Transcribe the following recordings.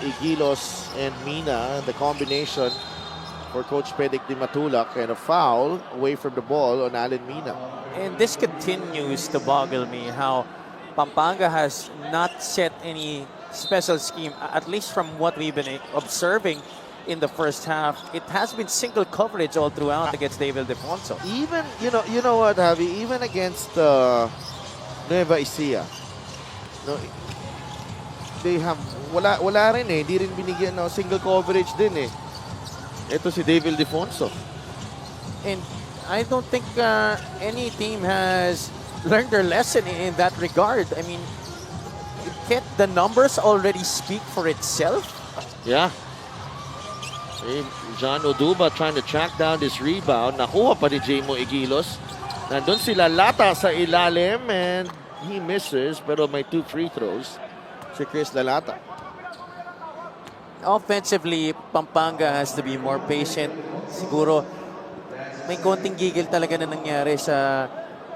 Igilos and Mina, the combination for Coach Pedic Di Matulak, and a foul away from the ball on Alan Mina. And this continues to boggle me how Pampanga has not set any special scheme, at least from what we've been observing in the first half. It has been single coverage all throughout against ILDEFONSO. Even, you know what, Javi, even against Nueva Ecija, no, they have, wala rin eh, hindi rin binigyan ng single coverage din eh. Ito si ILDEFONSO. And I don't think any team has learned their lesson in that regard. I mean, can't the numbers already speak for itself? Yeah. John Oduba trying to track down this rebound. Nakuha pa ni Jamo Igilos. Nandun si LALATA sa ilalim and he misses, pero may 2 free throws si Chris LALATA. Offensively, Pampanga has to be more patient. Siguro, may konting gigil talaga na nangyari sa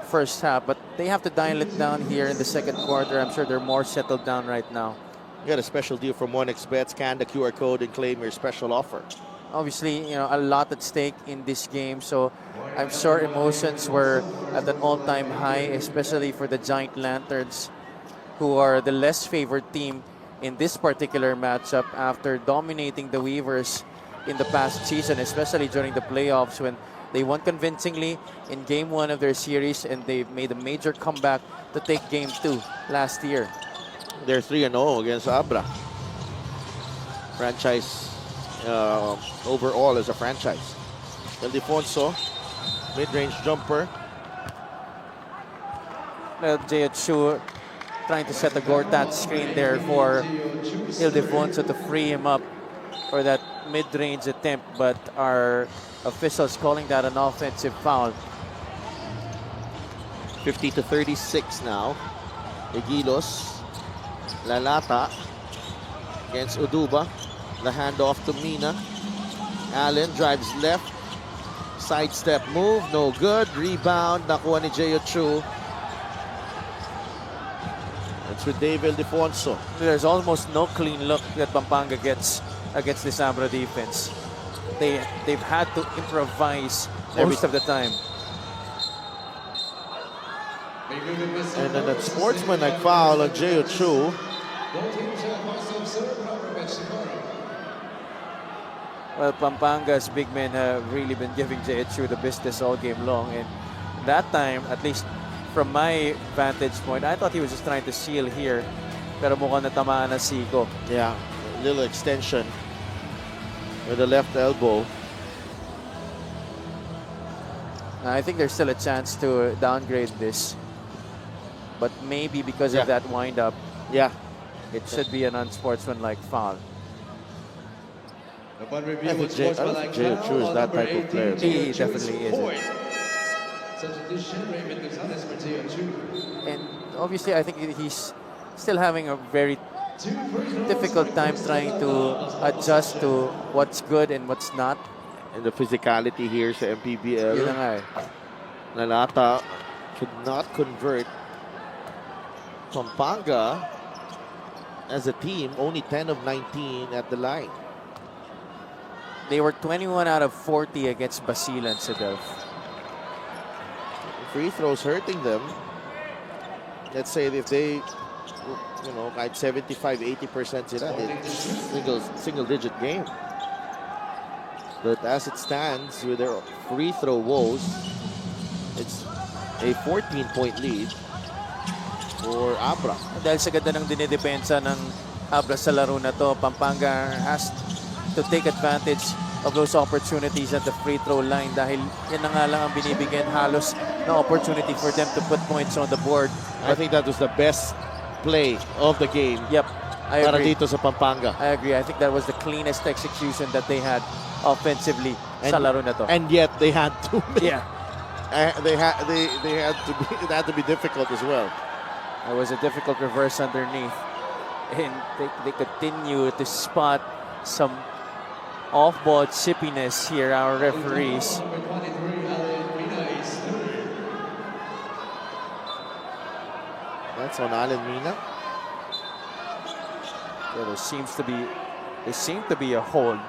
first half, but they have to dial it down here in the second quarter. I'm sure they're more settled down right now. You got a special deal from 1xBet. Scan the QR code and claim your special offer. Obviously, a lot at stake in this game, so I'm sure emotions were at an all-time high, especially for the Giant Lanterns, who are the less favored team in this particular matchup after dominating the Weavers in the past season, especially during the playoffs when they won convincingly in Game 1 of their series, and they made a major comeback to take Game 2 last year. They're 3-0 against Abra. Franchise overall as a franchise. ILDEFONSO, mid-range jumper. JHAN trying to set a Gortat screen there for ILDEFONSO to free him up for that mid-range attempt, but our officials calling that an offensive foul. 50-36 now. Igilos. LALATA against Oduba. The handoff to Mina. Allen drives left. Sidestep move, no good. Rebound, nakuha ni JHAN. That's with ILDEFONSO. There's almost no clean look that Pampanga gets against this Abra defense. They've had to improvise most of the time. And then that sportsmanlike foul on JHAN. Well, Pampanga's big men have really been giving JHAN the business all game long. And that time, at least from my vantage point, I thought he was just trying to seal here. Pero mukhang natamaan na Siko. Yeah, a little extension with the left elbow. I think there's still a chance to downgrade this. But maybe because of that wind-up, it should be an unsportsmanlike foul. I think JHAN is that type of player. He definitely is. And obviously, I think he's still having a very difficult time trying to adjust to what's good and what's not. And the physicality here sa MPBL. Yun na nga eh. LALATA could not convert. Pampanga, as a team, only 10 of 19 at the line. They were 21 out of 40 against Basilan, Sedov. Free throws hurting them. Let's say if they, at 75-80% sila, single-digit game. But as it stands, with their free throw woes, it's a 14-point lead for Abra. Dahil sa ganda ng dinidepensa ng Abra sa laro na to, Pampanga has to take advantage of those opportunities at the free throw line dahil yan na nga lang ang binibigyan halos na opportunity for them to put points on the board. I think that was the best play of the game. Yep, I para agree. Dito sa Pampanga. I agree. I think that was the cleanest execution that they had offensively sa laro na to. And yet they had to make, Yeah. they had to be, it had to be difficult as well. It was a difficult reverse underneath. And they continue to spot some off-ball chippiness here, our referees. That's on Alan Mina. Yeah, there seems to be There seemed to be a hold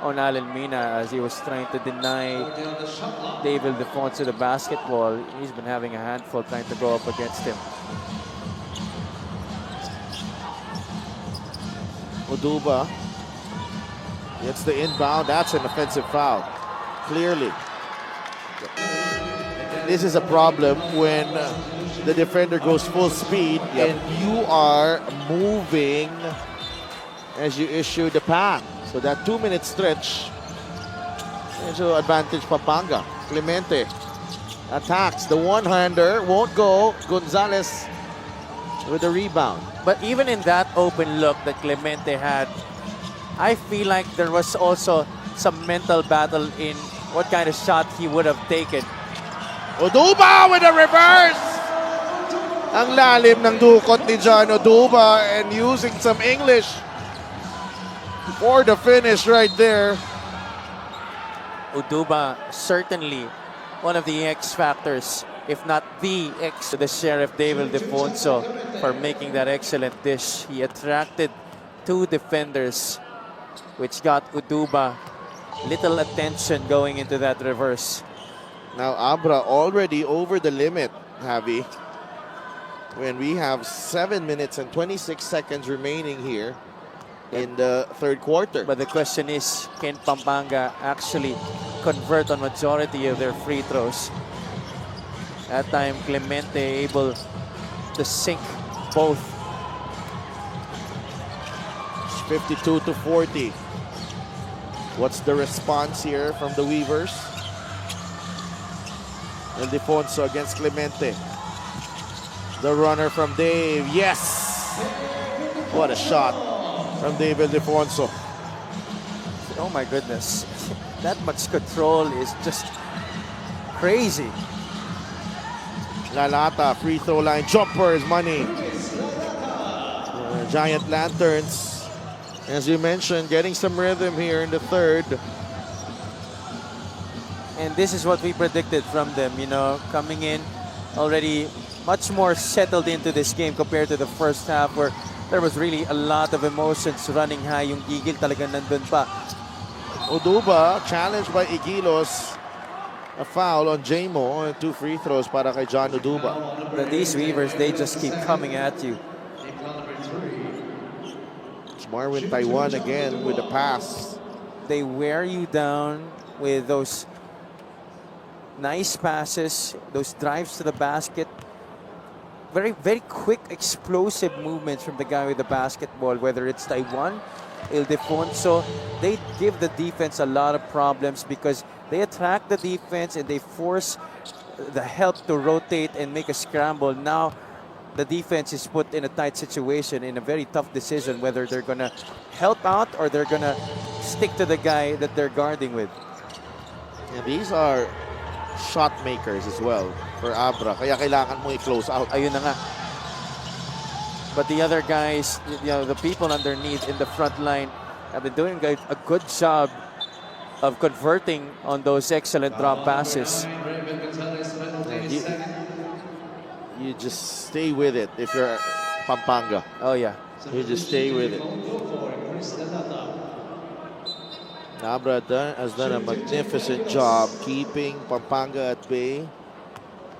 on Alan Mina as he was trying to deny David Ildefonso the basketball. He's been having a handful trying to go up against him. Oduba gets the inbound. That's an offensive foul. Clearly. This is a problem when the defender goes full speed and you are moving as you issue the pass. So that 2-minute stretch is an advantage Pampanga. Clemente attacks. The one-hander won't go. Gonzalez with the rebound. But even in that open look that Clemente had, I feel like there was also some mental battle in what kind of shot he would have taken. Oduba with a reverse! Ang lalim ng dukot ni John Oduba and using some English for the finish right there. Oduba certainly one of the X factors, if not the X, to the Sheriff David Ildefonso for making that excellent dish. He attracted 2 defenders, which got Oduba little attention going into that reverse. Now Abra already over the limit, Javi. When we have 7 minutes and 26 seconds remaining here in the third quarter. But the question is, can Pampanga actually convert on majority of their free throws? That time, Clemente able to sink both. 52-40. What's the response here from the Weavers? Ildefonso against Clemente. The runner from Dave. Yes! What a shot from Dave Ildefonso. Oh my goodness. That much control is just crazy. LALATA, free throw line, jumpers, money. Giant Lanterns, as you mentioned, getting some rhythm here in the third. And this is what we predicted from them, you know, coming in already much more settled into this game compared to the first half where there was really a lot of emotions running high. Yung gigil talagang nandun pa. Oduba challenged by Igilos. A foul on Jamo and 2 free throws para kay John Oduba. But these Weavers, they just keep coming at you. It's MARWIN TAYWAN again with a pass. They wear you down with those nice passes, those drives to the basket. Very, very quick, explosive movements from the guy with the basketball, whether it's TAYWAN, Ildefonso. They give the defense a lot of problems because they attract the defense and they force the help to rotate and make a scramble. Now, the defense is put in a tight situation, in a very tough decision, whether they're going to help out or they're going to stick to the guy that they're guarding with. And these are shot makers as well for Abra. Kaya kailangan mo i-close out. Ayun na nga. But the other guys, you know, the people underneath in the front line have been doing a good job of converting on those excellent drop passes. And you just stay with it if you're Pampanga. Oh yeah. You just stay with it. Abra has done a magnificent job keeping Pampanga at bay.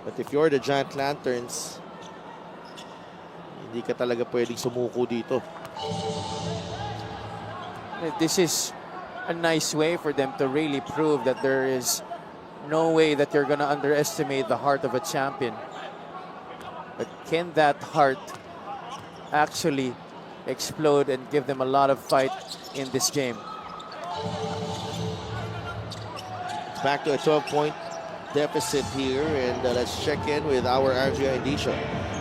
But if you're the Giant Lanterns, hindi ka talaga pwedeng sumuko dito. This is a nice way for them to really prove that there is no way that you're going to underestimate the heart of a champion. But can that heart actually explode and give them a lot of fight in this game? It's back to a 12-point deficit here, and let's check in with our Andrea Indisha.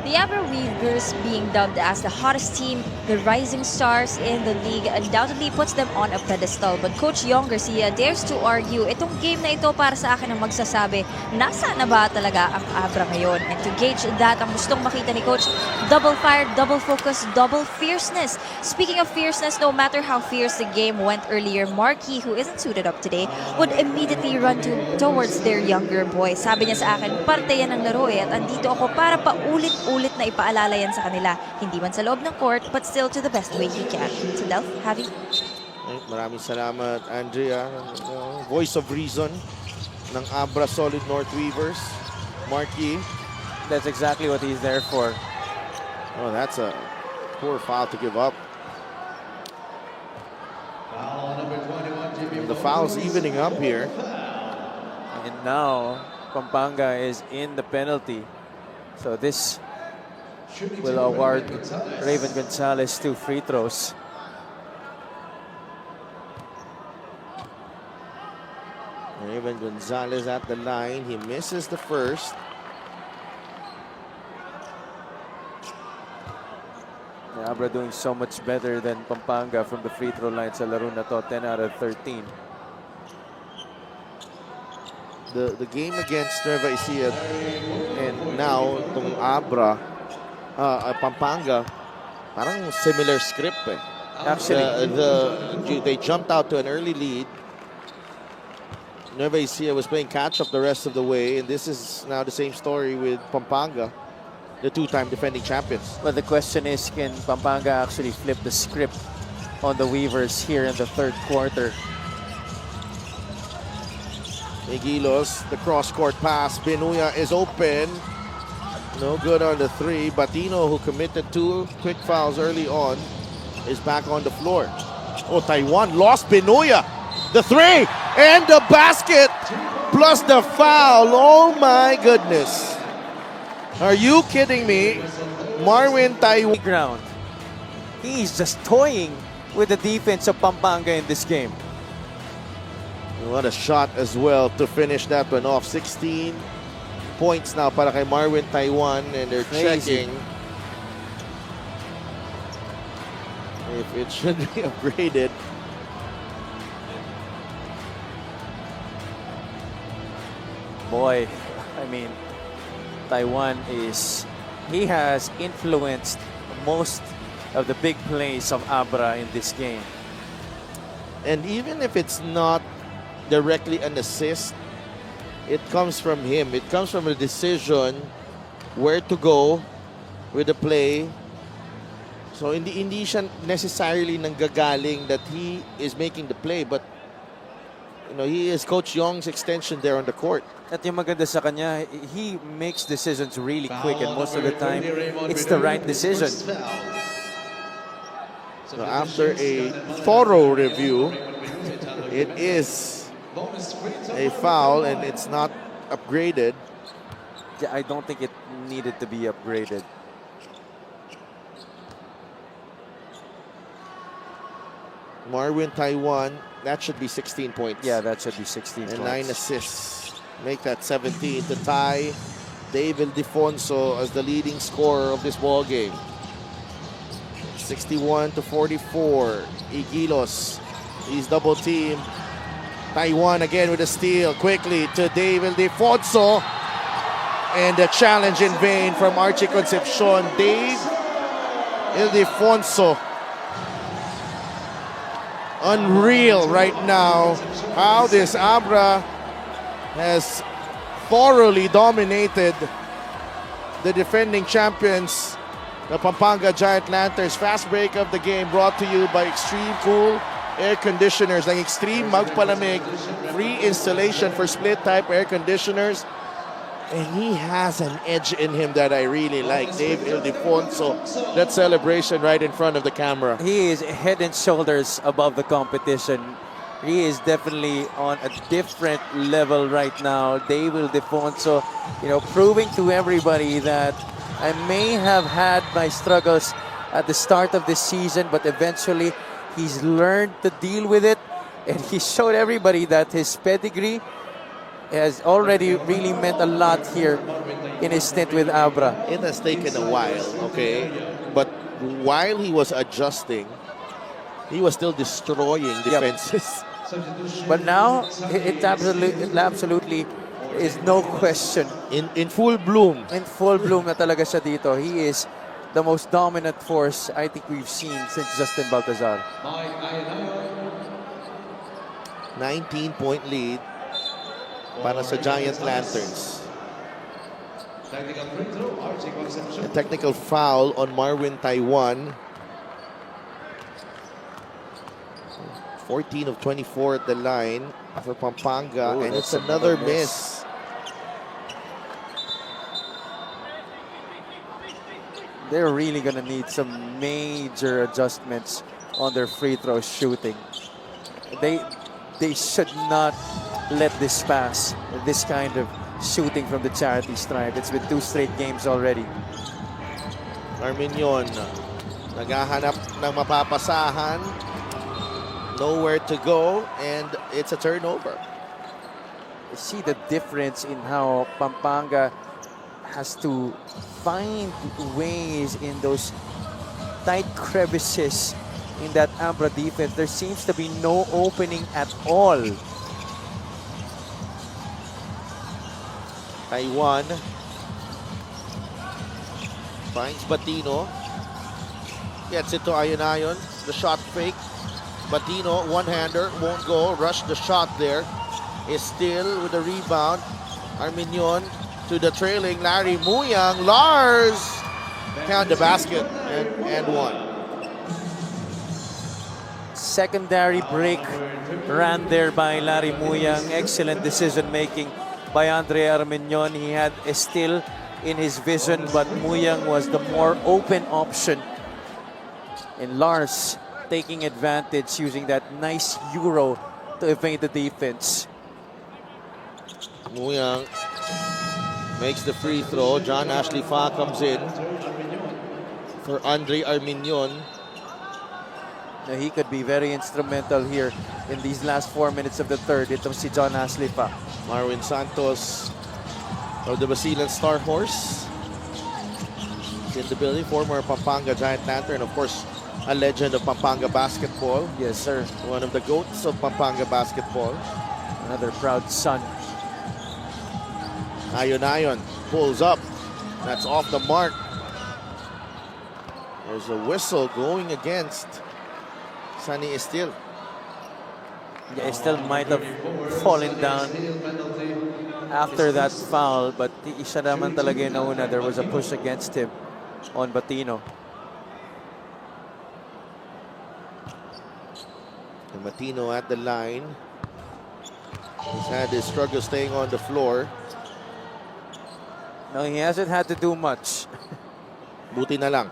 The Abra Weavers, being dubbed as the hottest team, the rising stars in the league, undoubtedly puts them on a pedestal. But Coach Yong Garcia dares to argue, itong game na ito para sa akin ang magsasabi, nasa na ba talaga ang Abra ngayon? And to gauge that, ang gustong makita ni Coach, double fire, double focus, double fierceness. Speaking of fierceness, no matter how fierce the game went earlier, Marky, who isn't suited up today, would immediately run towards their younger boy. Sabi niya sa akin, parte yan ng laro at andito ako para paulit-ulit na ipaalala yan sa kanila. Hindi man sa loob ng court, but still to the best way he can. So Delph, Javi? Maraming salamat, Andrea. Voice of reason ng Abra Solid North Weavers. Marky. That's exactly what he's there for. Oh, that's a poor foul to give up. And the foul's evening up here. And now Pampanga is in the penalty. So this will award Raven Gonzalez 2 free throws. Raven Gonzalez at the line. He misses the first. Abra doing so much better than Pampanga from the free throw line sa laro na to, 10 out of 13. The game against Nueva Ecija and now itong Abra, Pampanga, parang similar script eh. Actually, They jumped out to an early lead. Nueva Ecija was playing catch up the rest of the way, and this is now the same story with Pampanga, the two-time defending champions. but the question is, can Pampanga actually flip the script on the Weavers here in the third quarter? Miguelos, the cross-court pass. BINUYA is open. No good on the three. Batino, who committed 2 quick fouls early on, is back on the floor. Oh, Taiwan lost BINUYA. The three and the basket plus the foul. Oh my goodness. Are you kidding me? MARWIN Taiwan. Ground. He's just toying with the defense of Pampanga in this game. What a shot as well to finish that one off. 16 points now para kay MARWIN Taiwan, and they're Crazy. checking if it should be upgraded. Boy, I mean, Taiwan he has influenced most of the big plays of Abra in this game. And even if it's not directly an assist, it comes from him. It comes from a decision where to go with the play. So hindi siya necessarily nanggagaling that he is making the play, but he is Coach Yong's extension there on the court. At yung maganda sa kanya, he makes decisions really quick, and most of the time, it's the right decision. So after a thorough review, it is a foul and it's not upgraded. Yeah, I don't think it needed to be upgraded. MARWIN Taiwan, that should be 16 points. Yeah, that should be 16 and points. 9 assists. Make that 17 to tie ILDEFONSO as the leading scorer of this ball game. 61-44. Igilos. He's double teamed. Taiwan again with a steal. Quickly to ILDEFONSO. And a challenge in vain from Archie Concepcion. ILDEFONSO. Unreal right now how this Abra has thoroughly dominated the defending champions, the Pampanga Giant Lanterns. Fast break of the game brought to you by Extreme Cool Air Conditioners. Like Extreme Magpalamig, free installation for split type air conditioners. And he has an edge in him that I really like. ILDEFONSO. That celebration right in front of the camera. He is head and shoulders above the competition. He is definitely on a different level right now. ILDEFONSO, proving to everybody that I may have had my struggles at the start of this season, but eventually he's learned to deal with it, and he showed everybody that his pedigree has already really meant a lot here in his stint with Abra. It has taken a while, okay? But while he was adjusting, he was still destroying defenses. But now, it absolutely is no question. In full bloom. In full bloom na talaga siya dito. He is the most dominant force I think we've seen since Justin Baltazar. 19-point lead para sa Giant Lanterns. A technical foul on MARWIN Taiwan. 14 of 24 at the line for Pampanga, Oh, and it's that's another another miss. They're really going to need some major adjustments on their free throw shooting. They should not let this pass, this kind of shooting from the charity stripe. It's been 2 straight games already. Arminion, naghahanap ng mapapasahan. Nowhere to go, and it's a turnover. You see the difference in how Pampanga has to find ways in those tight crevices in that Abra defense. There seems to be no opening at all. TAYWAN finds Batino. Gets it to Ayon. The shot fake. Batino, one-hander, won't go. Rush the shot there. Is still with the rebound. Arminion to the trailing Larry Muyang. Lars count the basket and one. Secondary break ran there by Larry Muyang. Excellent decision making by Andre Arminion. He had a steal in his vision, but Muyang was the more open option. And Lars taking advantage, using that nice euro to evade the defense. Muyang makes the free throw. John Ashley Fa comes in for Andre Arminion. Now, he could be very instrumental here in these last 4 minutes of the third. Itong si John Ashley pa. Marwin Santos of the Basilan Star Horse in the building. Former Pampanga Giant Lantern, of course, a legend of Pampanga basketball. Yes, sir. One of the GOATs of Pampanga basketball. Another proud son. Ayon pulls up. That's off the mark. There's a whistle going against Sunny Estil. Yeah, still might have fallen down after that foul, but siya naman talaga yung nauna. There was a push against him on Batino. And Matino at the line. He's had his struggle staying on the floor. No, he hasn't had to do much. Buti na lang.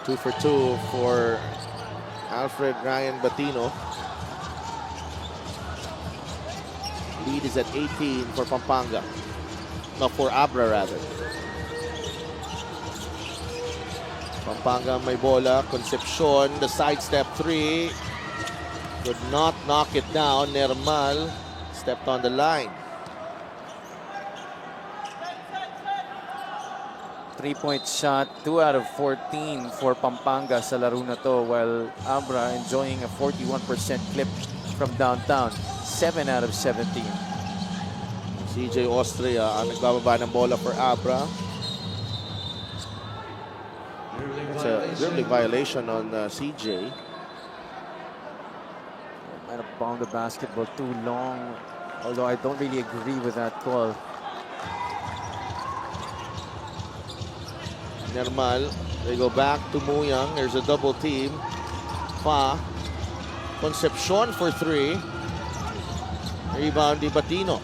Two for two for Alfred Ryan Batino. Lead is at 18 for Pampanga. No, for Abra rather. Pampanga may bola. Concepcion, the sidestep three. Could not knock it down. Nermal stepped on the line. 3-point shot, 2 out of 14 for Pampanga sa laro na to, while Abra enjoying a 41% clip from downtown. 7 out of 17. CJ Austria ang nagbababa ng bola for Abra. It's a dribbling violation on CJ. Might have bound the basketball too long, although I don't really agree with that call. Nermal, they go back to Muyang. There's a double team. Fa. Concepcion for three. Rebound di Batino.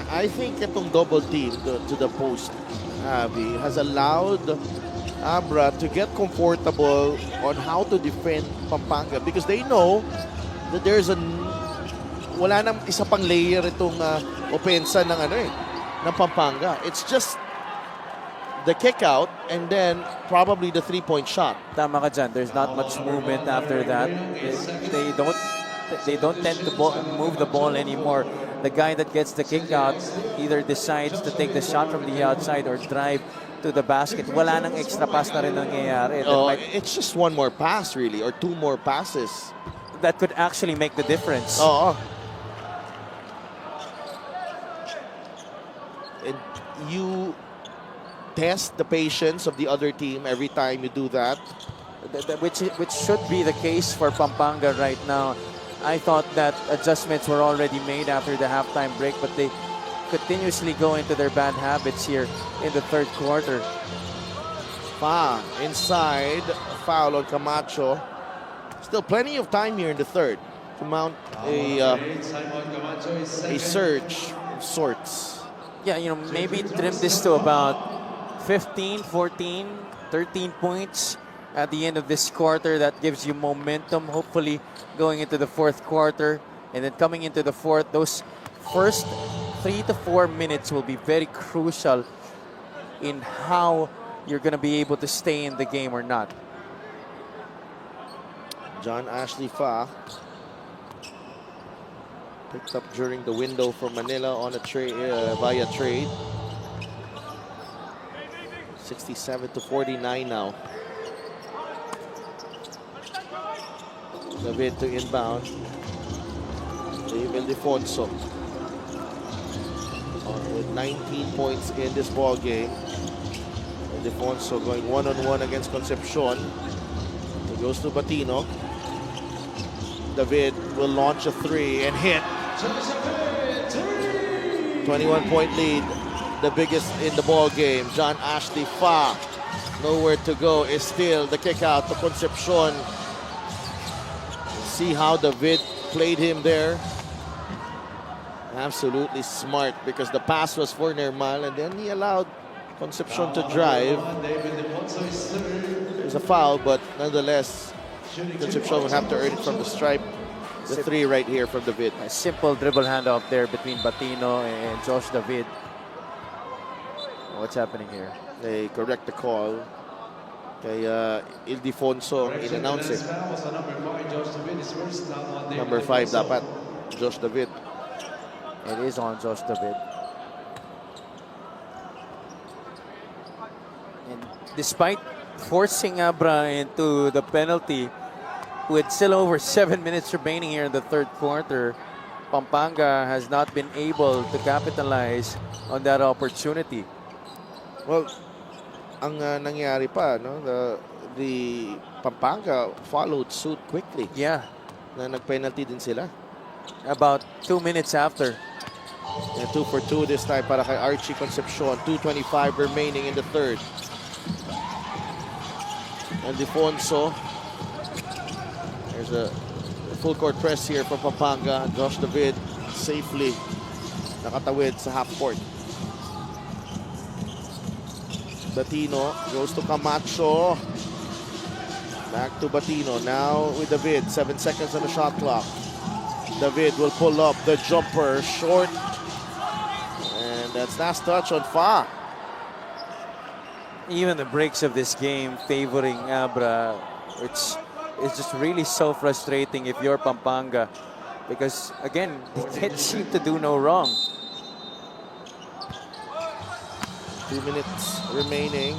I think itong double team to the post, Abby, has allowed Abra to get comfortable on how to defend Pampanga because they know that there's wala nang isa pang layer itong opensa ng ng Pampanga. It's just the kick out and then probably the three-point shot. Tama ka dyan. There's not much movement after that. They don't tend to move the ball anymore. The guy that gets the kick out either decides to take the shot from the outside or drive to the basket. Wala nang extra pass na rin nangyayari. It's just one more pass really, or two more passes. That could actually make the difference. And you test the patience of the other team every time you do that. Which should be the case for Pampanga right now. I thought that adjustments were already made after the halftime break, but they continuously go into their bad habits here in the third quarter. Fa inside, foul on Camacho. Still plenty of time here in the third to mount a surge of sorts. Yeah, you know, maybe trim this to about 15, 14, 13 points at the end of this quarter. That gives you momentum, hopefully, going into the fourth quarter. And then coming into the fourth, those first 3 to 4 minutes will be very crucial in how you're going to be able to stay in the game or not. John Ashley Fa picked up during the window from Manila on a trade via trade. 67 to 49 now. David to inbound. ILDEFONSO with 19 points in this ball game. ILDEFONSO going one-on-one against Concepcion. He goes to Batino. David will launch a three and hit. 21-point lead, the biggest in the ball game. John Ashley Fa, nowhere to go, is still the kick out to Concepcion. See how David played him there. Absolutely smart, because the pass was for NERMAL and then he allowed Concepcion to drive. It was a foul, but nonetheless, Concepcion will have to earn it from the stripe. The three right here from David. A simple dribble handoff there between Batino and Josh David. What's happening here? They correct the call. Kay ILDEFONSO in-announce it. Number 5 dapat, Josh David. It is on Josh David. And despite forcing Abra into the penalty, with still over 7 minutes remaining here in the third quarter, Pampanga has not been able to capitalize on that opportunity. Well, ang nangyari pa, no, the Pampanga followed suit quickly. Yeah, Na nag-penalty din sila. about 2 minutes after. And 2 for 2 this time para kay Archie Concepcion. 2:25 remaining in the third. ILDEFONSO. There's a full court press here from Pampanga. Josh David safely nakatawid sa half court. Batino goes to Camacho. Back to Batino. Now with David. 7 seconds on the shot clock. David will pull up the jumper. Short. And that's last touch on Fa. Even the breaks of this game favoring Abra, it's just really so frustrating if you're Pampanga, because again, they can't seem to do no wrong. 2 minutes remaining.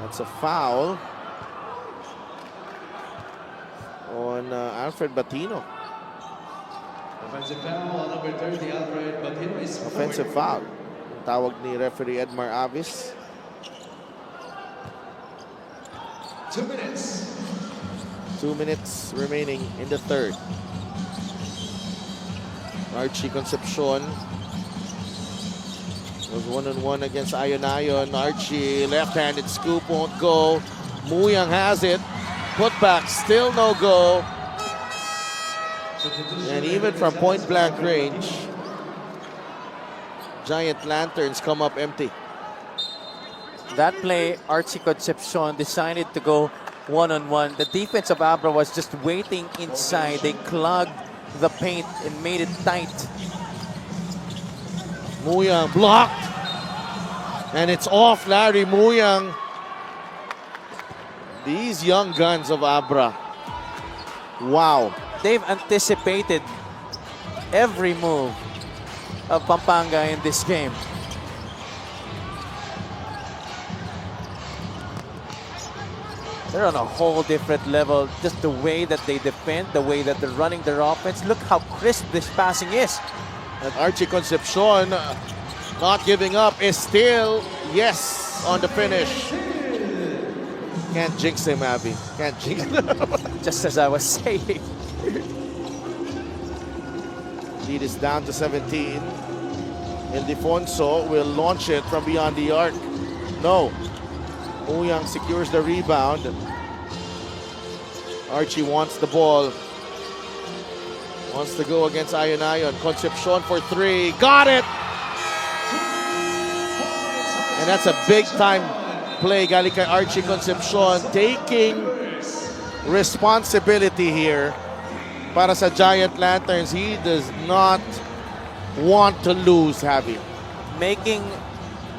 That's a foul on Alfred Batino. Offensive foul on number 30, Alfred Batino is Offensive foul. Tawag ni referee Edmar Avis. 2 minutes. 2 minutes remaining in the third. Archie Concepcion was one-on-one against Ayon. Archie, left-handed scoop, won't go. MUYANG has it. Put back, still no go. And even from point-blank range, Giant Lanterns come up empty. That play, Archie Concepcion decided to go one-on-one. The defense of Abra was just waiting inside. They clogged the paint and made it tight. MUYANG blocked. And it's off Larry MUYANG. These young guns of Abra. Wow. They've anticipated every move of Pampanga in this game. They're on a whole different level. Just the way that they defend, the way that they're running their offense. Look how crisp this passing is. And Archie Concepcion, not giving up, is still, yes, on the finish. Can't jinx him, Abby. Can't jinx him. Just as I was saying. Lead is down to 17. Ildefonso will launch it from beyond the arc. No. MUYANG secures the rebound. Archie wants the ball. Wants to go against Ion. Concepcion for three. Got it! And that's a big time play. Galing kay Archie Concepcion taking responsibility here para sa Giant Lanterns. He does not want to lose, Javi. Making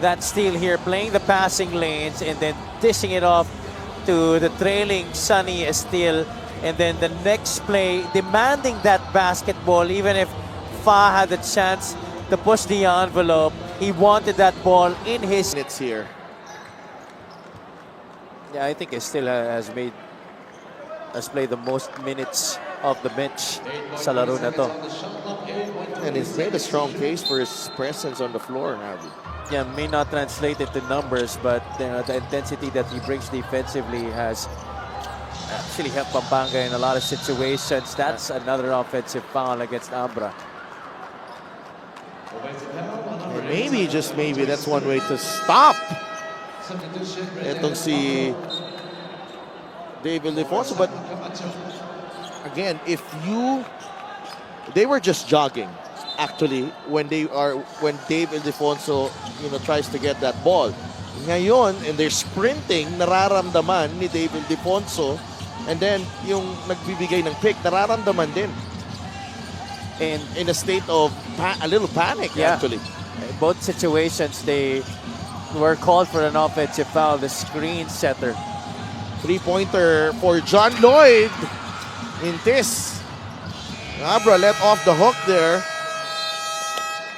that steal here, playing the passing lanes, and then dishing it off to the trailing Sunny Steele. And then the next play, demanding that basketball, even if Fa had the chance to push the envelope. He wanted that ball in his... It's here. Yeah, I think he still has played the most minutes of the bench sa laro na to. And he's made a strong case for his presence on the floor, Javi. Yeah, may not translate into numbers, but the intensity that he brings defensively has actually helped Pampanga in a lot of situations. That's another offensive foul against Abra. And maybe, just maybe, that's one way to stop etong si Dave Ildefonso. But again, they were just jogging actually when Dave Ildefonso, tries to get that ball. Ngayon, and they're sprinting, nararamdaman ni Dave Ildefonso, and then yung nagbibigay ng pick, nararamdaman din. And in a state of a little panic, actually. Both situations, they were called for an offensive foul. The screen setter. Three-pointer for John Lloyd in this. Abra let off the hook there.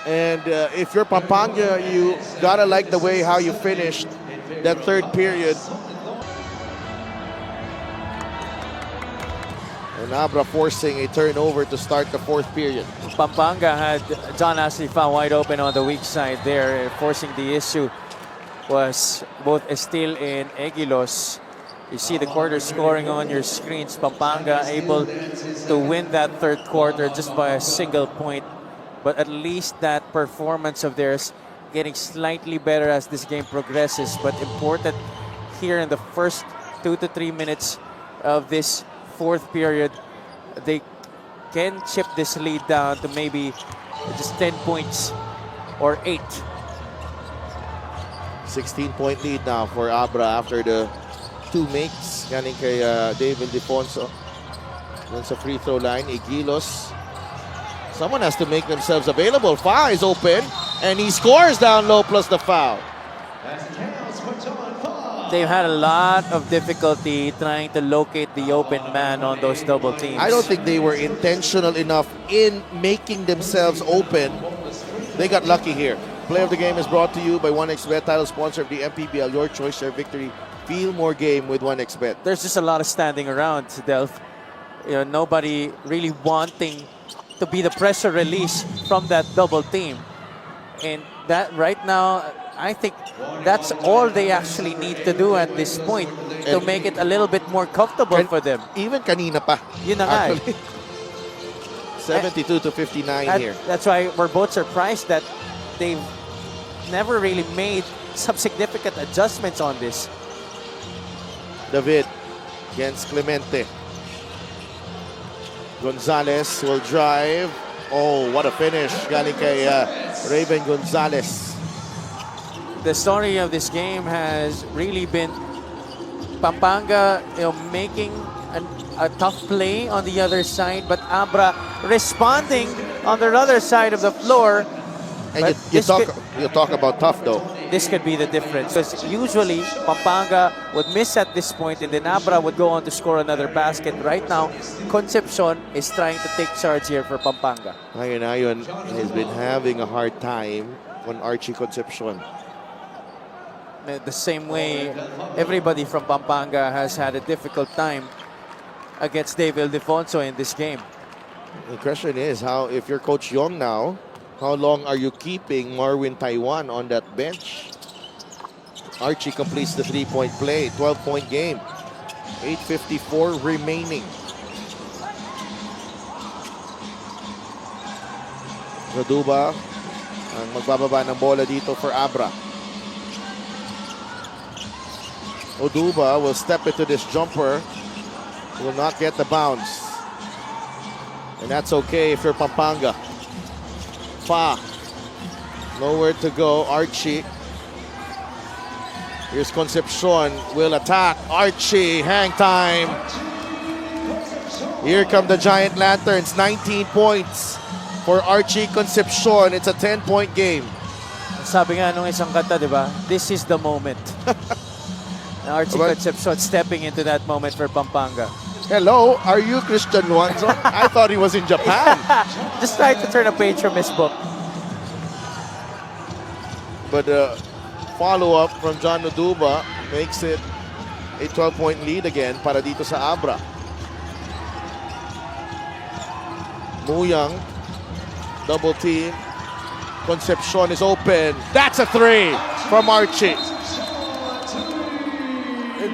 And if you're Pampanga, you gotta like the way how you finished that third period. And Abra forcing a turnover to start the fourth period. Pampanga had John Ashley found wide open on the weak side there. Forcing the issue was both Estil and Egilos. You see the quarter scoring on your screens. Pampanga able to win that third quarter just by a single point. But at least that performance of theirs getting slightly better as this game progresses. But important here in the first 2 to 3 minutes of this fourth period, they can chip this lead down to maybe just 10 points or 8. 16-point lead now for Abra after the two makes galing kay Dave Ildefonso. Then sa free throw line, Egilos. Someone has to make themselves available. Fa is open and he scores down low plus the foul. They've had a lot of difficulty trying to locate the open man on those double teams. I don't think they were intentional enough in making themselves open. They got lucky here. Play of the game is brought to you by 1xBet, title sponsor of the MPBL. Your choice, your victory. Feel more game with 1xBet. There's just a lot of standing around, Delph. Nobody really wanting to be the pressure release from that double team. And that right now, I think that's all they actually need to do at this point to make it a little bit more comfortable for them. Even kanina pa. Yun na nga. 72 to 59 here. That's why we're both surprised that they've never really made some significant adjustments on this. David against Clemente. Gonzalez will drive. Oh, what a finish. Galing kay Raven Gonzalez. The story of this game has really been Pampanga making a tough play on the other side, but Abra responding on the other side of the floor. And you talk about tough though. This could be the difference. Because usually Pampanga would miss at this point and then Abra would go on to score another basket. Right now, Concepcion is trying to take charge here for Pampanga. Ion has been having a hard time on Archie Concepcion. The same way everybody from Pampanga has had a difficult time against Dave Ildefonso in this game. The question is, if you're Coach Yong now, how long are you keeping MARWIN TAYWAN on that bench? Archie completes the three-point play, 12-point game. 8:54 remaining. Zaduba ang magbababa ng bola dito for Abra. Oduba will step into this jumper. Will not get the bounce. And that's okay if you're Pampanga. Fa. Nowhere to go. Archie. Here's Concepcion. Will attack. Archie. Hang time. Here come the Giant Lanterns. 19 points for Archie Concepcion. It's a 10-point game. Sabi nga nung isang kanta, di ba? This is the moment. Archie Concepcion stepping into that moment for Pampanga. Hello, are you Christian Luanzo? I thought he was in Japan. Just trying to turn a page from his book. But follow-up from John Oduba makes it a 12-point lead again para dito sa Abra. Muyang, double team. Concepcion is open. That's a three from Archie.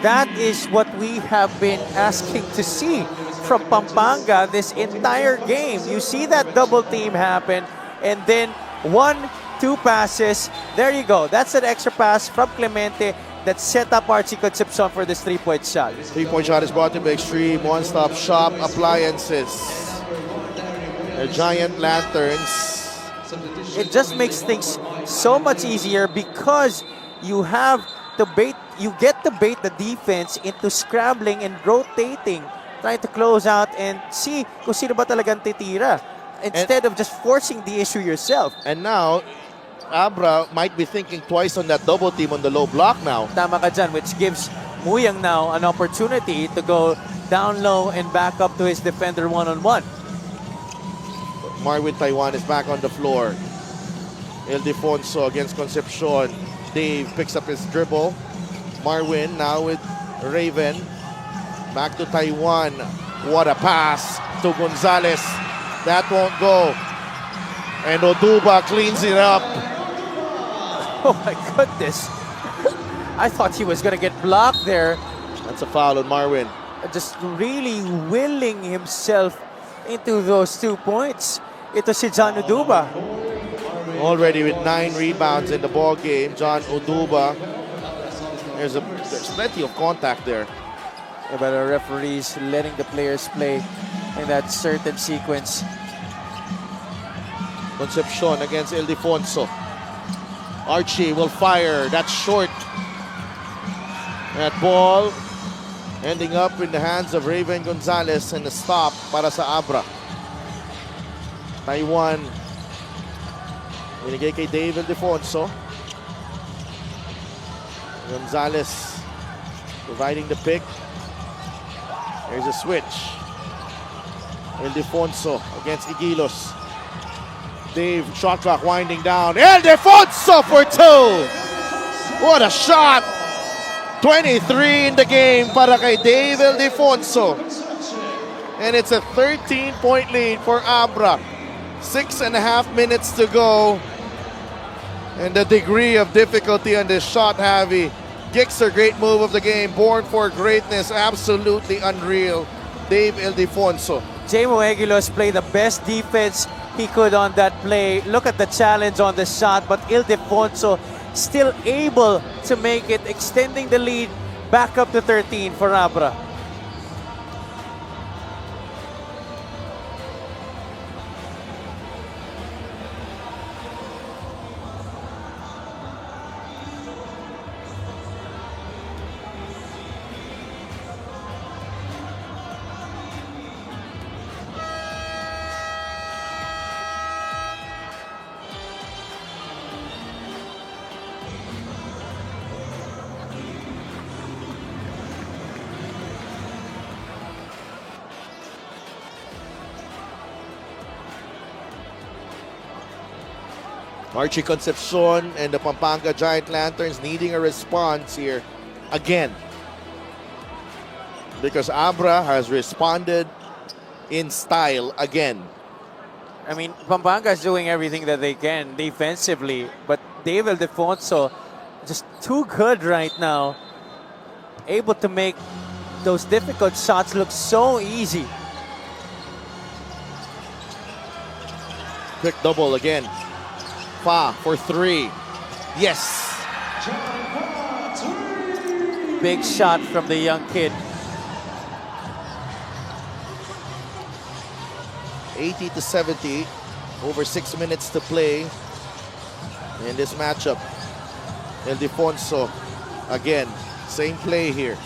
That is what we have been asking to see from Pampanga this entire game. You see that double team happen, and then 1-2 passes. There you go. That's an extra pass from Clemente that set up Archie Concepcion for this three-point shot. Three-point shot is brought to by Extreme One-Stop Shop Appliances. The Giant Lanterns. It just makes things so much easier because you have to get to bait the defense into scrambling and rotating, trying to close out and see kung sino ba talagang titira instead of just forcing the issue yourself. And now, Abra might be thinking twice on that double team on the low block now. Tama ka dyan, which gives Muyang now an opportunity to go down low and back up to his defender one-on-one. Marwin Taiwan is back on the floor. ILDEFONSO against Concepcion. Dave picks up his dribble. Marwin now with Raven. Back to Taiwan. What a pass to Gonzalez. That won't go. And Oduba cleans it up. Oh my goodness. I thought he was going to get blocked there. That's a foul on Marwin. Just really willing himself into those 2 points. Ito si John Oduba. Already with 9 rebounds in the ball game, John Oduba. There's plenty of contact there. Yeah, but the referees letting the players play in that certain sequence. Concepcion against ILDEFONSO. Archie will fire. That's short. That ball ending up in the hands of Raven Gonzalez and a stop para sa Abra. Taiwan. Binigay kay Dave ILDEFONSO. Gonzalez providing the pick. There's a switch. ILDEFONSO against Igilos. Dave, shot clock winding down. ILDEFONSO for 2! What a shot! 23 in the game para kay Dave ILDEFONSO. And it's a 13-point lead for Abra. 6.5 minutes to go. And the degree of difficulty on this shot, Javi. Gixer, great move of the game. Born for greatness. Absolutely unreal. Dave ILDEFONSO. Jamo Eguilos played the best defense he could on that play. Look at the challenge on the shot, but ILDEFONSO still able to make it, extending the lead back up to 13 for Abra. Archie Concepcion and the Pampanga Giant Lanterns needing a response here again. Because Abra has responded in style again. I mean, Pampanga is doing everything that they can defensively, but Dave ILDEFONSO just too good right now. Able to make those difficult shots look so easy. Quick double again Fa for three. Yes. Big shot from the young kid. 80-70. Over 6 minutes to play in this matchup. Ildefonso again. Same play here.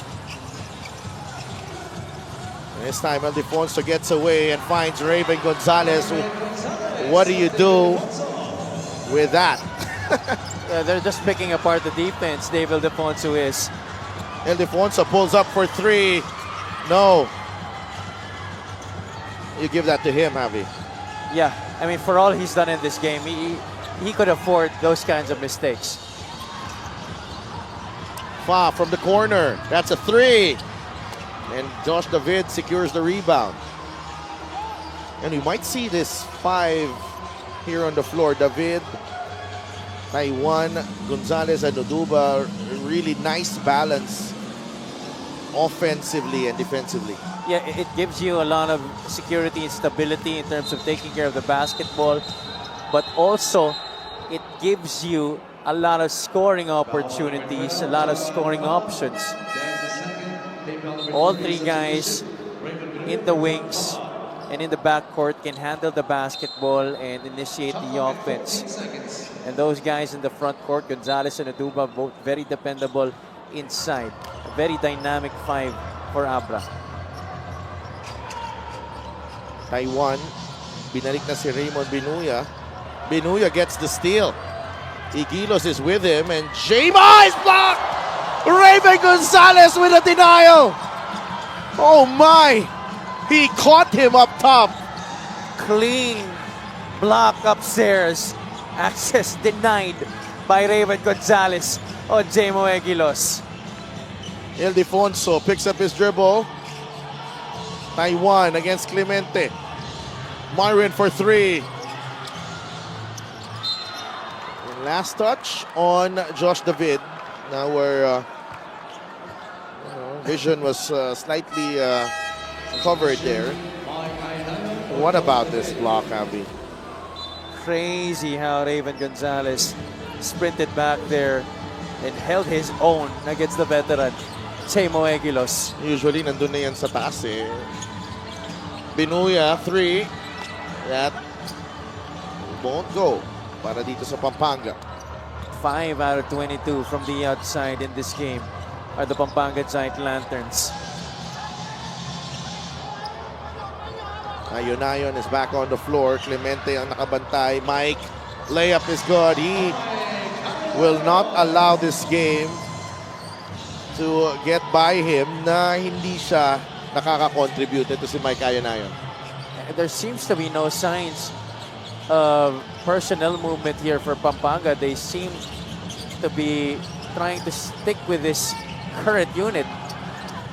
This time Ildefonso gets away and finds Raven Gonzalez. What do you do with that? They're just picking apart the defense, Dave Ildefonso is. Ildefonso pulls up for three. No. You give that to him, Javi. Yeah, I mean, for all he's done in this game, he could afford those kinds of mistakes. Fa from the corner. That's a three. And Josh David secures the rebound. And we might see this five here on the floor. David, TAYWAN, Gonzalez, and Oduba. Really nice balance offensively and defensively. Yeah, it gives you a lot of security and stability in terms of taking care of the basketball, but also it gives you a lot of scoring opportunities, a lot of scoring options. All three guys in the wings and in the backcourt can handle the basketball and initiate the offense. And those guys in the front court, Gonzalez and Oduba, both very dependable inside. A very dynamic five for Abra. TAYWAN, binalik na si Raymond BINUYA. BINUYA gets the steal. Igilos is with him and Jema is blocked! Raven Gonzalez with a denial! Oh my! He caught him up top. Clean block upstairs. Access denied by Raven Gonzalez on Jemo Egilos. Ildefonso picks up his dribble. TAYWAN against Clemente. MARWIN for three. And last touch on Josh David. Now where vision was slightly covered there. What about this block, Abby? Crazy how Raven Gonzalez sprinted back there and held his own against the veteran, Jemo Egilos. Usually nandun na yan sa taas eh. BINUYA, three. That won't go para dito sa Pampanga. 5 out of 22 from the outside in this game are the Pampanga Giant Lanterns. Ayon is back on the floor. Clemente ang nakabantay. Mike, layup is good. He will not allow this game to get by him na hindi siya nakaka-contribute. Ito si Mike Ayon. There seems to be no signs of personnel movement here for Pampanga. They seem to be trying to stick with this current unit.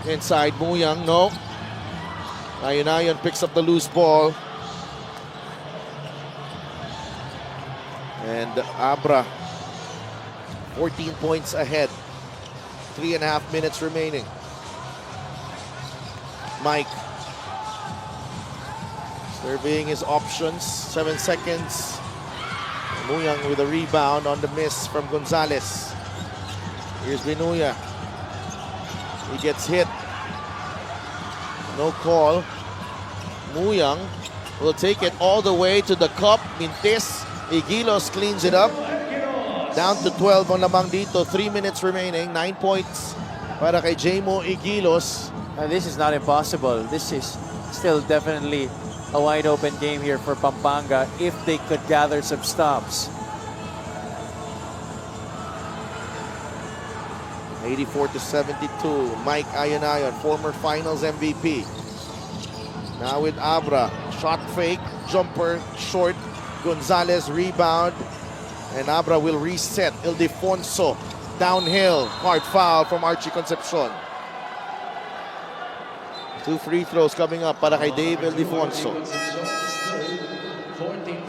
Inside, MUYANG, no. Ayon picks up the loose ball. And Abra, 14 points ahead. 3.5 minutes remaining. Mike, surveying his options. 7 seconds. MUYANG with a rebound on the miss from Gonzalez. Here's BINUYA. He gets hit. No call. MUYANG will take it all the way to the cup. Mintis. Igilos cleans it up. Down to 12 on lamang dito. 3 minutes remaining. 9 points para kay Jemo Igilos. This is not impossible. This is still definitely a wide open game here for Pampanga if they could gather some stops. 84-72. Mike Ayon, former finals MVP. Now with Abra. Shot fake. Jumper. Short. Gonzalez rebound. And Abra will reset. Ildefonso downhill. Hard foul from Archie Concepcion. 2 free throws coming up para kay Dave Ildefonso.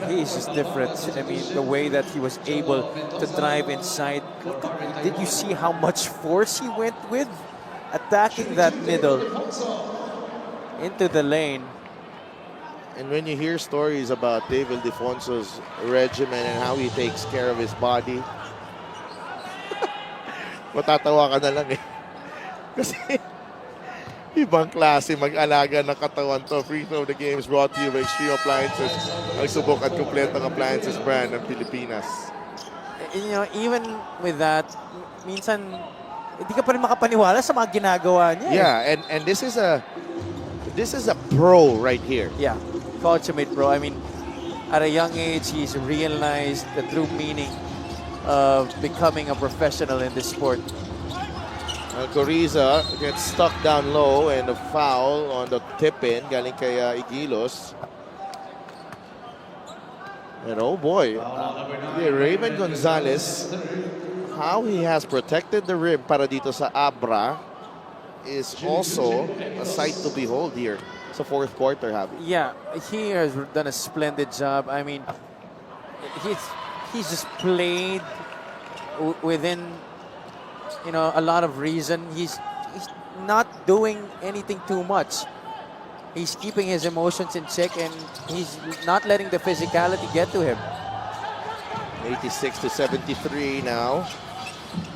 He's just different. I mean, the way that he was able to drive inside. Did you see how much force he went with? Attacking that middle into the lane. And when you hear stories about Dave Ildefonso's regimen and how he takes care of his body, matatawa ka na lang eh. Kasi ibang klase mag-alaga ng katawan to. Free Throw the Game is brought to you by Extreme Appliances. Ang subok at kompletong appliances brand ng Pilipinas. You know, even with that, minsan hindi ka pa rin makapaniwala sa mga ginagawa niya. Yeah, and this is a pro right here. Yeah, consummate pro. I mean, at a young age, he's realized the true meaning of becoming a professional in this sport. Coriza gets stuck down low and a foul on the tip-in galing kay Igilos. And oh boy, Raymond Gonzalez, how he has protected the rim para dito sa Abra is also a sight to behold here sa fourth quarter, Javi. Yeah, he has done a splendid job. I mean, he's just played within, you know, a lot of reason. He's not doing anything too much. He's keeping his emotions in check and he's not letting the physicality get to him. 86-73 now.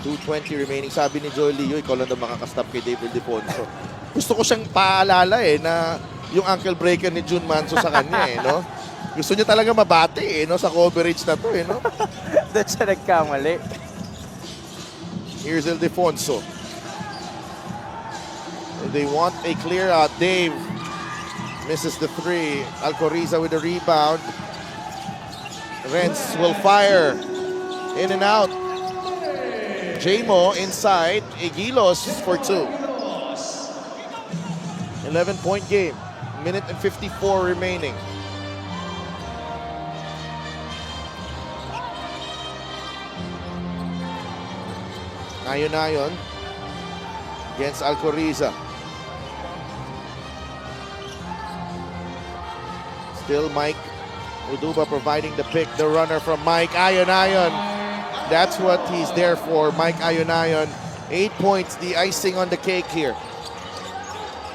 2:20 remaining. Sabi ni Joel Leo, ikaw lang daw makakastop kay David Ildefonso. Gusto ko siyang paalala eh na yung ankle breaker ni Jun Manso sa kanya eh, no? Gusto niya talaga mabati eh, no? Sa coverage na to eh, no? Doon siya nagkamali. Here's Ildefonso. They want a clear out. Dave misses the three. Alcoriza with the rebound. Renz will fire. In and out. Jamo inside. Igilos for two. 11-point game. Minute and 54 remaining. Ayon against Alcoriza. Still Mike Uduba providing the pick, the runner from Mike Ayon. That's what he's there for, Mike Ayon. 8 points, the icing on the cake here.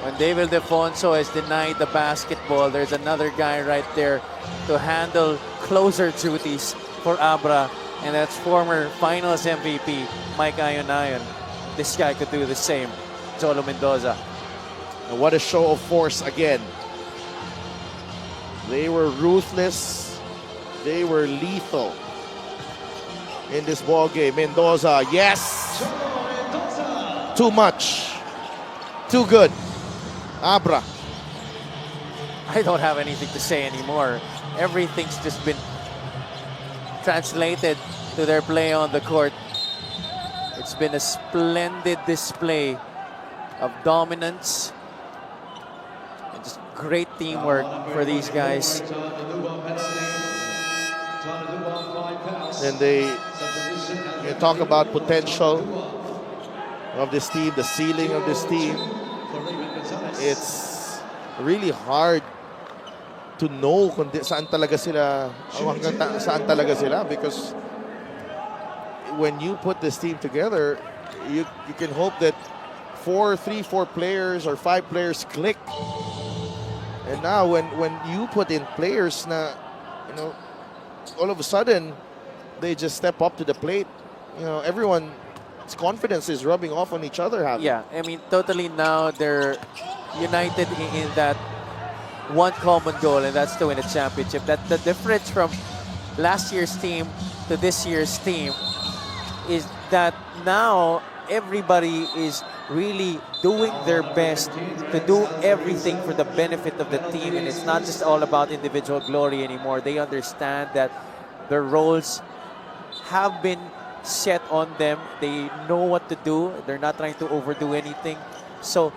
When David Ildefonso has denied the basketball, there's another guy right there to handle closer duties for Abra, and that's former finals MVP, Mike Ayon. This guy could do the same. JOLO Mendoza. And what a show of force again. They were ruthless. They were lethal in this ball game. Mendoza, yes! Too much. Too good. Abra. I don't have anything to say anymore. Everything's just been translated to their play on the court. It's been a splendid display of dominance and just great teamwork for these guys. And they talk about potential of this team, the ceiling of this team. It's really hard to know kung saan talaga sila, hanggang saan talaga sila, because when you put this team together, you can hope that 4 players or 5 players click. And now when you put in players na, you know, all of a sudden they just step up to the plate, you know, everyone's confidence is rubbing off on each other. Yeah, I mean, totally now they're united in that one common goal, and that's to win a championship. That the difference from last year's team to this year's team is that now everybody is really doing their best to do everything for the benefit of the team, and it's not just all about individual glory anymore. They understand that their roles have been set on them. They know what to do. They're not trying to overdo anything. So,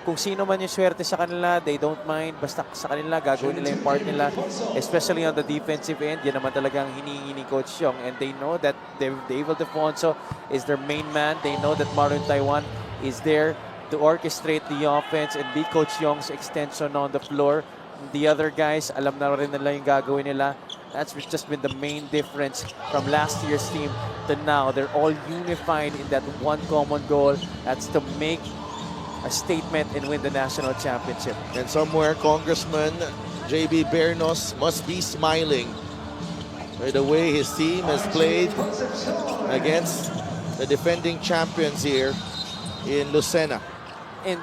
kung sino man yung swerte sa kanila, they don't mind. Basta sa kanila, gagawin nila yung part nila. Especially on the defensive end, yan naman talagang hinihingi ni Coach Yong. And they know that Dave Ildefonso is their main man. They know that MARWIN Taiwan is there to orchestrate the offense and be Coach Yong's extension on the floor. The other guys, alam na rin nila yung gagawin nila. That's just been the main difference from last year's team to now. They're all unified in that one common goal. That's to make a statement and win the national championship. And somewhere, Congressman JB Bernos must be smiling by the way his team has played against the defending champions here in Lucena. And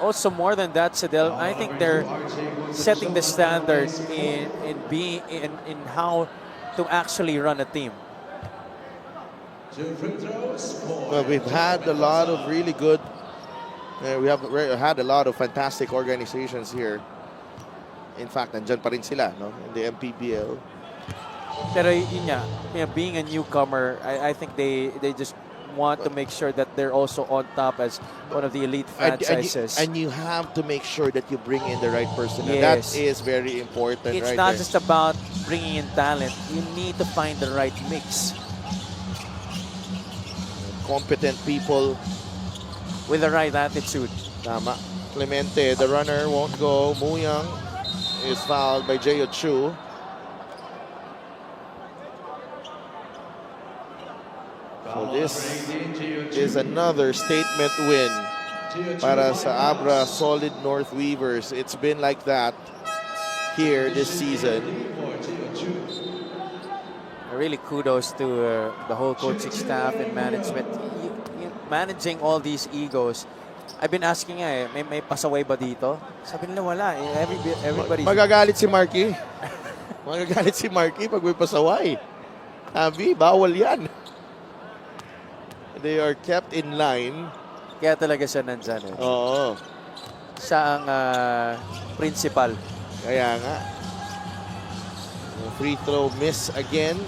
also more than that, Sidel, I think they're setting the standard in how to actually run a team. Well, we've had a lot of really good, had a lot of fantastic organizations here. In fact, nandyan pa rin sila, no, in the MPBL. Pero yun nga, being a newcomer, I think they just want to make sure that they're also on top as one of the elite franchises. And you have to make sure that you bring in the right person. And Yes. that is very important. It's right not there. just about bringing in talent. You need to find the right mix Competent people. with the right attitude. Tama. Clemente, the runner, won't go. Muyang is fouled by Chu. So this is another statement win para sa Abra Solid North Weavers. It's been like that here this season. Really kudos to the whole coaching staff and management. Managing all these egos. I've been asking may pasaway ba dito? Sabi nila wala. Everybody's... Magagalit si Marky. Magagalit si Marky pag may pasaway. Sabi, bawal yan. They are kept in line. Kaya talaga siya nandyan. Oo. Siya ang principal. Kaya nga. Free throw miss again.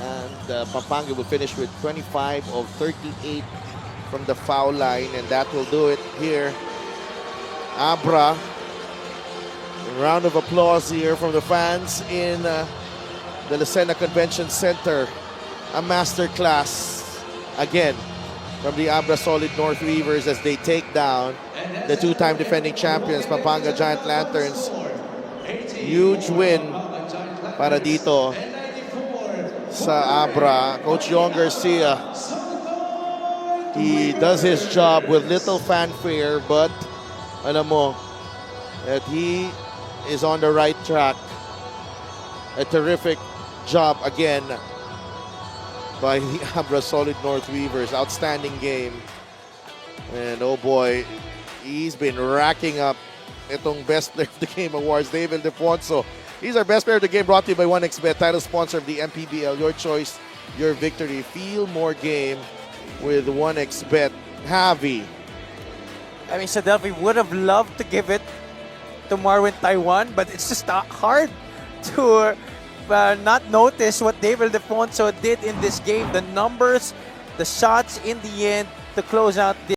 And Pampanga will finish with 25 of 38 from the foul line. And that will do it here. Abra. A round of applause here from the fans in the Lucena Convention Center. A masterclass again from the Abra Solid North Weavers as they take down the two-time defending champions, Pampanga Giant Lanterns. Huge win para dito sa Abra. Coach Yong Garcia, he does his job with little fanfare, but alam mo that he is on the right track. A terrific job again by the Abra Solid North Weavers. Outstanding game. And oh boy, he's been racking up itong Best Player of the Game awards. Dave Ildefonso. He's our Best Player of the Game, brought to you by 1xBet, title sponsor of the MPBL. Your choice, your victory. Feel more game with 1xBet. Javi. I mean, Sadel, we would have loved to give it to MARWIN Taiwan, but it's just hard to not notice what Dave Ildefonso did in this game. The numbers, the shots in the end to close out